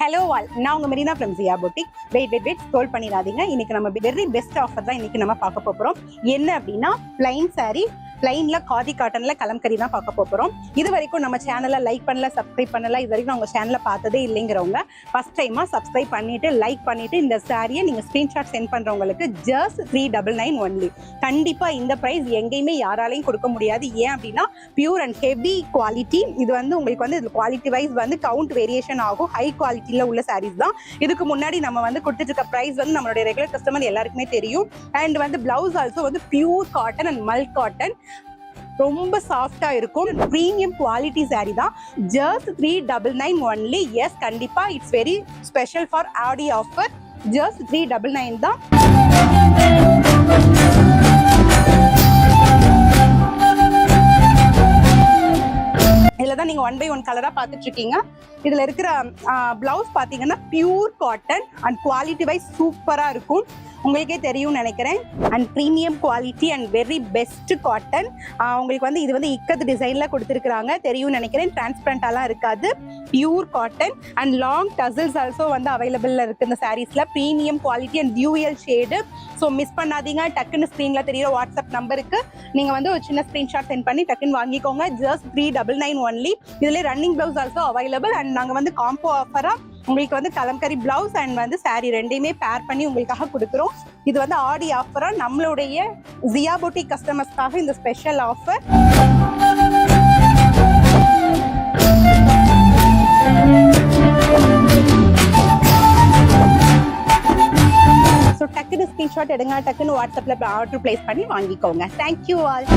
Hello all, நான் உங்க Merina from Jiya boutique. Wait scroll பண்ணிடாதீங்க. இன்னைக்கு நம்ம வெரி பெஸ்ட் ஆஃபர் தான் இன்னைக்கு நம்ம பார்க்க போறோம். என்ன அப்படின்னா பிளைன் சாரி, பிளைன்ல காதி காட்டன்ல கலம்கரி தான் பார்க்க போறோம். இது வரைக்கும் நம்ம சேனலை லைக் பண்ணல, சப்ஸ்கிரைப் பண்ணல, இது வரைக்கும் உங்க சேனலை பார்த்ததே இல்லைங்கிறவங்க ஃபர்ஸ்ட் டைமா சப்ஸ்கிரைப் பண்ணிட்டு லைக் பண்ணிட்டு இந்த சாரியை நீங்க ஸ்கிரீன்ஷாட் சென்ட் பண்றவங்களுக்கு ஜஸ்ட் 399 ஒன்லி. கண்டிப்பா இந்த பிரைஸ் எங்கேயுமே யாராலையும் கொடுக்க முடியாது. ஏன் அப்படின்னா பியூர் அண்ட் ஹெவி குவாலிட்டி. இது உங்களுக்கு இது குவாலிட்டி வைஸ் கவுண்ட் வேரியேஷன் ஆகும். ஹை குவாலிட்டியில உள்ள சாரீஸ் தான். இதுக்கு முன்னாடி நம்ம கொடுத்துட்டு இருக்க பிரைஸ் நம்மளுடைய ரெகுலர் கஸ்டமர் எல்லாருக்குமே தெரியும். And blouse also pure cotton and Mal cotton, ரொம்ப சாஃப்டா இருக்கும். பிரீமியம் குவாலிட்டி சாரி தான். Just 399 only. எஸ், கண்டிப்பா it's very special for Aadi offer. Just 399 தான். இதுல தான் நீங்க 1 by 1 கலரா பார்த்துட்டு இருக்கீங்க. இதுல இருக்கிற பிளவுஸ் பாத்தீங்கன்னா pure cotton and quality wise சூப்பரா இருக்கும். உங்களுக்கே தெரியும் நினைக்கிறேன். And premium quality and very best cotton. உங்களுக்கு இது இக்கத்து டிசைன்ல கொடுத்துருக்காங்க, தெரியும் நினைக்கிறேன். டிரான்ஸ்பரண்டாலாம் இருக்காது. Pure cotton and long tassels also available இருக்கு இந்த சாரீஸ்ல. Premium quality and dual shade. So miss பண்ணாதீங்க. டக்குன்னு ஸ்க்ரீன்ல தெரியுற வாட்ஸ்அப் நம்பருக்கு நீங்க ஒரு சின்ன ஸ்கிரீன்ஷாட் சென்ட் பண்ணி டக்குன்னு வாங்கிக்கோங்க. Just 399 only. இதுல running blouse also available. And நாங்க காம்போ ஆஃபரா உங்களுக்கு கலம்கரி பிளவுஸ் அண்ட் சாரி ரெண்டையுமே பேர் பண்ணி உங்களுக்காக கொடுக்குறோம். இது ஆடி ஆஃபரா நம்மளுடைய ஜியா பொட்டிக் கஸ்டமர்ஸ்க்காக இந்த ஸ்பெஷல் ஆஃபர். ஸோ டக்குன்னு ஸ்கிரீன்ஷாட் எடுங்க, டக்குன்னு வாட்ஸ்அப்ல ஆர்டர் பிளேஸ் பண்ணி வாங்கிக்கோங்க. Thank you all.